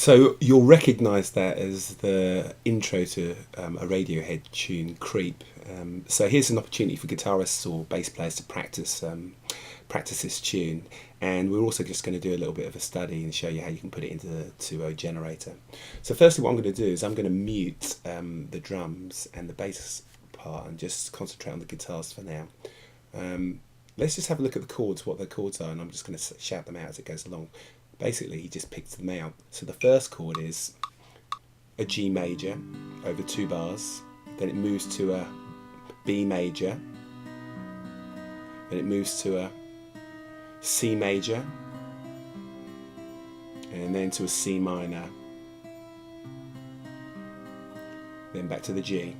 So you'll recognise that as the intro to a Radiohead tune, "Creep." So here's an opportunity for guitarists or bass players to practice this tune, and we're also just going to do a little bit of a study and show you how you can put it into O-Generator. So firstly, what I'm going to do is I'm going to mute the drums and the bass part and just concentrate on the guitars for now. Let's just have a look at the chords, what the chords are, and I'm just going to shout them out as it goes along. Basically, he just picked them out. So the first chord is a G major over 2 bars, then it moves to a B major, then it moves to a C major, and then to a C minor, then back to the G.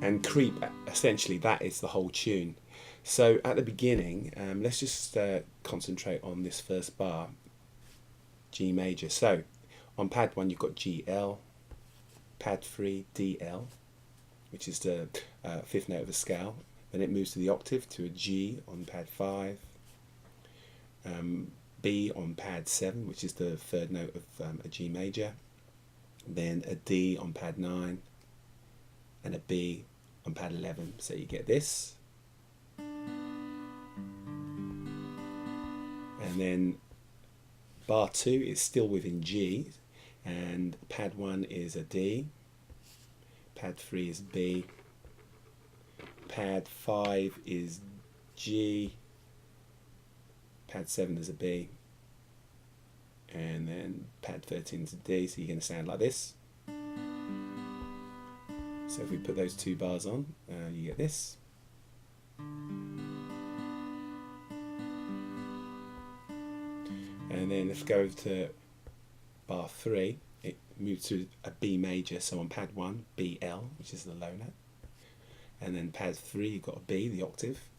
And "Creep," essentially that is the whole tune. So at the beginning, let's just concentrate on this first bar, G major. So on pad 1 you've got G, L, pad 3 D, L, which is the 5th note of the scale. Then it moves to the octave to a G on pad 5, B on pad 7, which is the 3rd note of a G major, then a D on pad 9, and a B on pad 11. So you get this. And then bar 2 is still within G, and pad 1 is a D, pad 3 is B, pad 5 is G, pad 7 is a B, and then pad 13 is a D, so you're going to sound like this. So if we put those 2 bars on, you get this. And then let's go over to bar 3, it moves to a B major, so on pad 1, B, L, which is the low note. And then pad 3, you've got a B, the octave.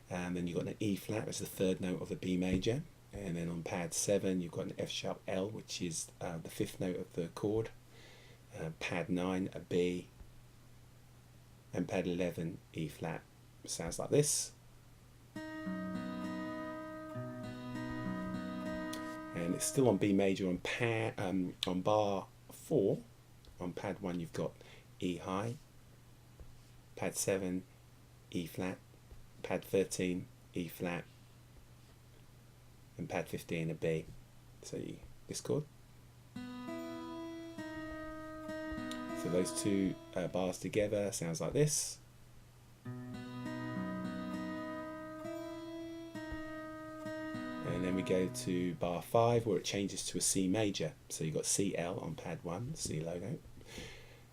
And then you've got an E flat, which is the 3rd note of the B major. And then on pad 7, you've got an F sharp L, which is the 5th note of the chord. Pad 9, a B. And pad 11, E flat. Sounds like this. And it's still on B major on bar 4. On pad 1 you've got E high, pad 7 E flat, pad 13 E flat, and pad 15 a B. So this chord. So those 2 bars together sounds like this. And then we go to bar 5 where it changes to a C major. So you've got C, L on pad 1, C low note.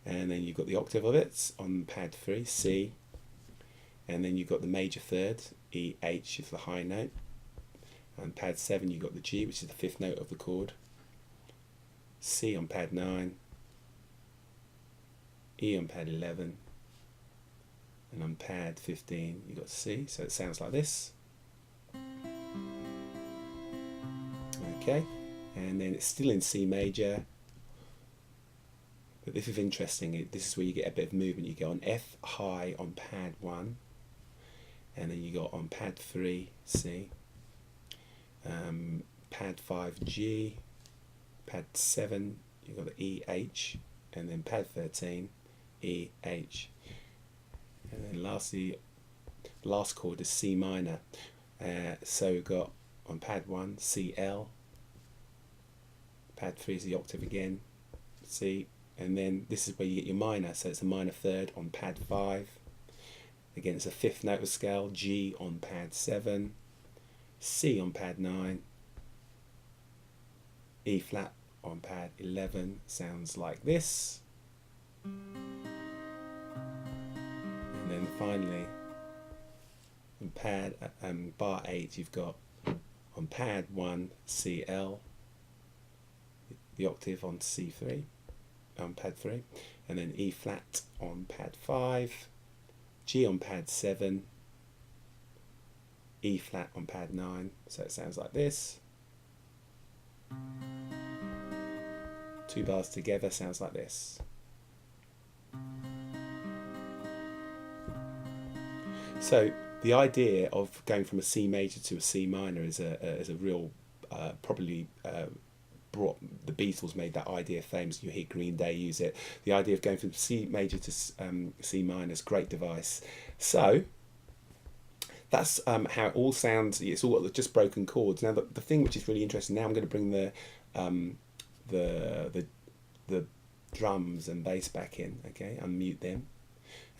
And then you've got the octave of it on pad 3, C. And then you've got the major 3rd, E, H is the high note. On pad 7 you've got the G, which is the 5th note of the chord. C on pad 9. E on pad 11. And on pad 15 you've got C, so it sounds like this. Okay, and then it's still in C major, but this is interesting. This is where you get a bit of movement. You go on F high on pad 1, and then you go on pad 3 C, pad 5 G, pad 7 you've got the E H, and then pad 13 E H, and then lastly, last chord is C minor. So we've got on pad 1 C, L. Pad 3 is the octave again, C, and then this is where you get your minor, so it's a minor 3rd on pad 5. Again, it's a 5th note of scale, G on pad 7, C on pad 9, E flat on pad 11, sounds like this. And then finally, on pad bar 8, you've got on pad 1 C, L, the octave on C3, on pad 3, and then E flat on pad 5, G on pad 7, E flat on pad 9, so it sounds like this. 2 bars together sounds like this. So the idea of going from a C major to a C minor is a real probably brought the Beatles made that idea famous. You hear Green Day use it. The idea of going from C major to C minor is a great device. So that's how it all sounds. It's all just broken chords. Now the thing which is really interesting. Now I'm going to bring the drums and bass back in. Okay, unmute them.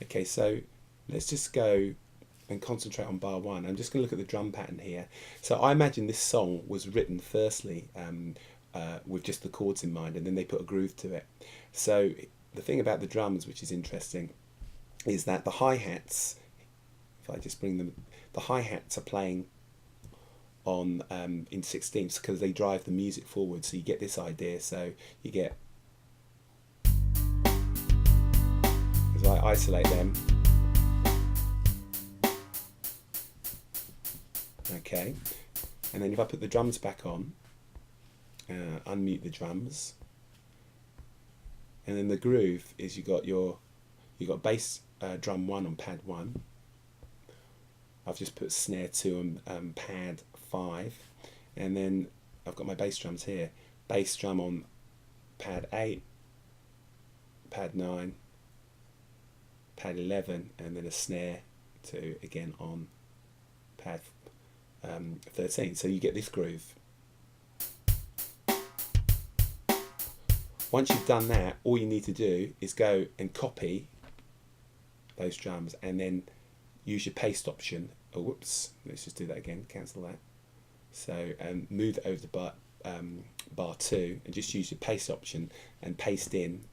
Okay, so let's just go and concentrate on bar one. I'm just going to look at the drum pattern here. So I imagine this song was written firstly with just the chords in mind, and then they put a groove to it. So the thing about the drums, which is interesting, is that the hi-hats, if I just bring them, the hi-hats are playing on in 16ths because they drive the music forward. So you get this idea. So you get, as I isolate them, okay, and then if I put the drums back on, unmute the drums, and then the groove is you got bass drum 1 on pad 1. I've just put snare 2 on pad 5, and then I've got my bass drums here. Bass drum on pad 8, pad 9, pad 11, and then a snare 2 again on pad 13. So you get this groove. Once you've done that, all you need to do is go and copy those drums and then use your paste option. Oh, whoops, let's just do that again, cancel that. So move it over to bar 2 and just use your paste option and paste in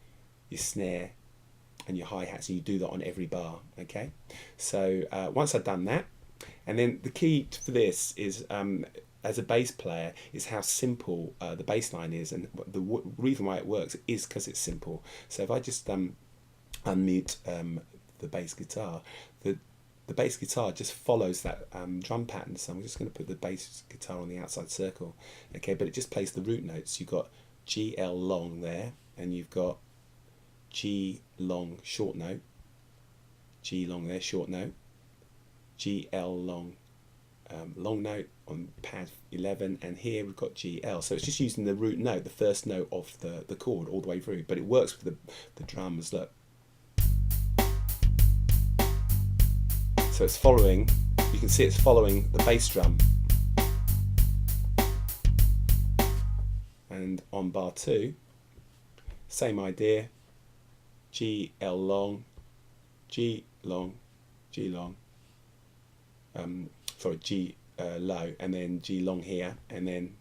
your snare and your hi-hats, and you do that on every bar, okay? So once I've done that, and then the key for this is, as a bass player, is how simple the bass line is, and the reason why it works is because it's simple. So if I just unmute the bass guitar, the bass guitar just follows that drum pattern. So I'm just going to put the bass guitar on the outside circle, okay? But it just plays the root notes. You've got G, L long there, and you've got G long short note, G long there short note, G, L long long note on pad 11, and here we've got G, L. So it's just using the root note, the first note of the chord all the way through, but it works with the drums. Look, so it's following, you can see it's following the bass drum. And on bar 2, same idea, G, L long, G long, G long, sorry, G low, and then G long here, and then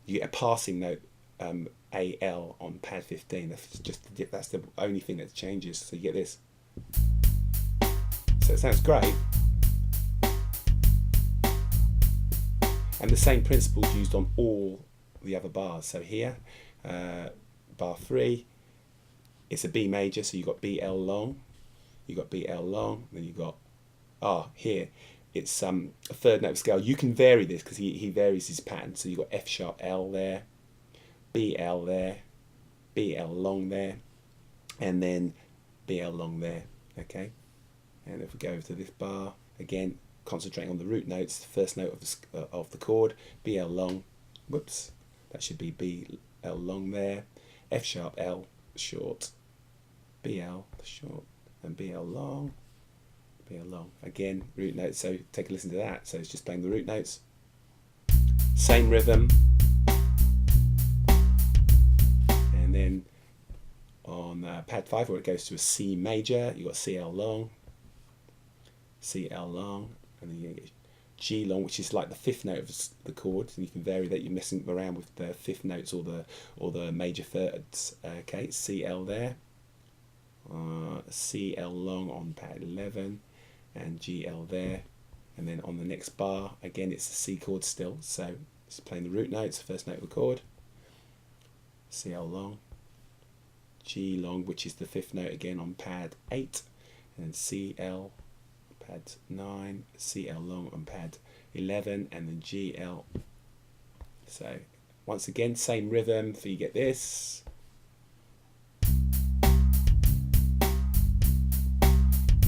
you get a passing note, A, L on pad 15. That's the only thing that changes. So you get this. So it sounds great. And the same principle is used on all the other bars. So here, bar 3, it's a B major, so you've got B, L long, you've got B, L long, then you've got, here, it's a third note scale. You can vary this because he varies his pattern. So you've got F sharp L there, B, L there, B, L long there, and then B, L long there, okay? And if we go over to this bar, again, concentrating on the root notes, the first note of the chord, B, L long, whoops, that should be B, L long there, F sharp L short, B, L short, and B, L long, B, L long. Again, root notes, so take a listen to that. So it's just playing the root notes. Same rhythm. And then on pad 5, where it goes to a C major, you've got C, L long, C, L long, and then you get G long, which is like the 5th note of the chord, and you can vary that. You're messing around with the 5th notes or the major thirds. Okay, C, L there, C, L long on pad 11, and G, L there, and then on the next bar, again it's the C chord still, so it's playing the root notes, first note of the chord, C, L long, G long, which is the 5th note again on pad 8, and then C, L, pad 9, C, L long on pad 11, and then G, L. So once again, same rhythm, so you get this.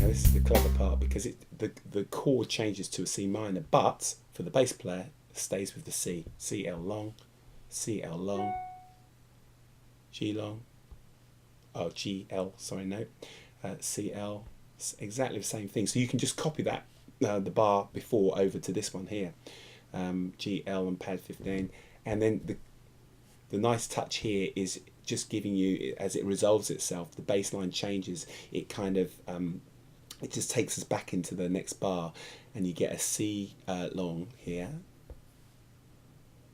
Now this is the clever part, because the chord changes to a C minor, but for the bass player, stays with the C. C, L long, C, L long, G long, oh, G, L, sorry, no, C, L, exactly the same thing. So you can just copy that, the bar before over to this one here, G, L and pad 15. And then the nice touch here is just giving you, as it resolves itself, the bass line changes, it kind of, it just takes us back into the next bar, and you get a C long here,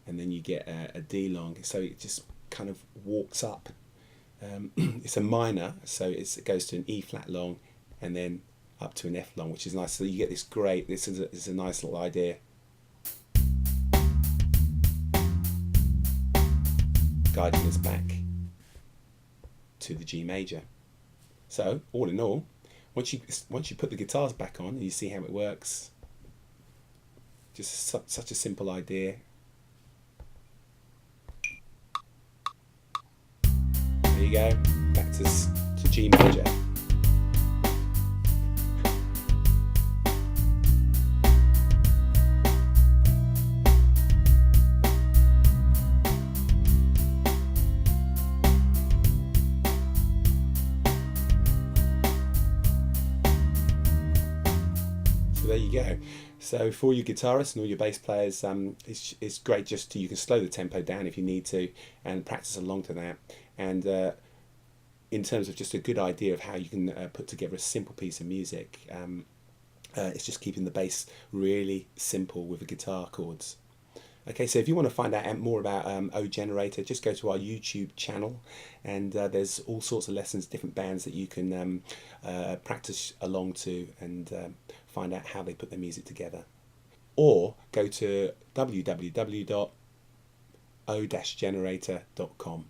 and then you get a D long, so it just kind of walks up. It's a minor, so it goes to an E flat long, and then up to an F long, which is nice. So you get this great, this is a nice little idea. Guiding us back to the G major. So all in all, once you put the guitars back on and you see how it works, just such a simple idea. There you go, back to G major. So there you go. So for your guitarists and all your bass players, it's great just to, you can slow the tempo down if you need to and practice along to that. And in terms of just a good idea of how you can put together a simple piece of music, it's just keeping the bass really simple with the guitar chords. Okay, so if you want to find out more about O-Generator, just go to our YouTube channel, and there's all sorts of lessons, different bands that you can practice along to, and find out how they put their music together. Or go to www.o-generator.com.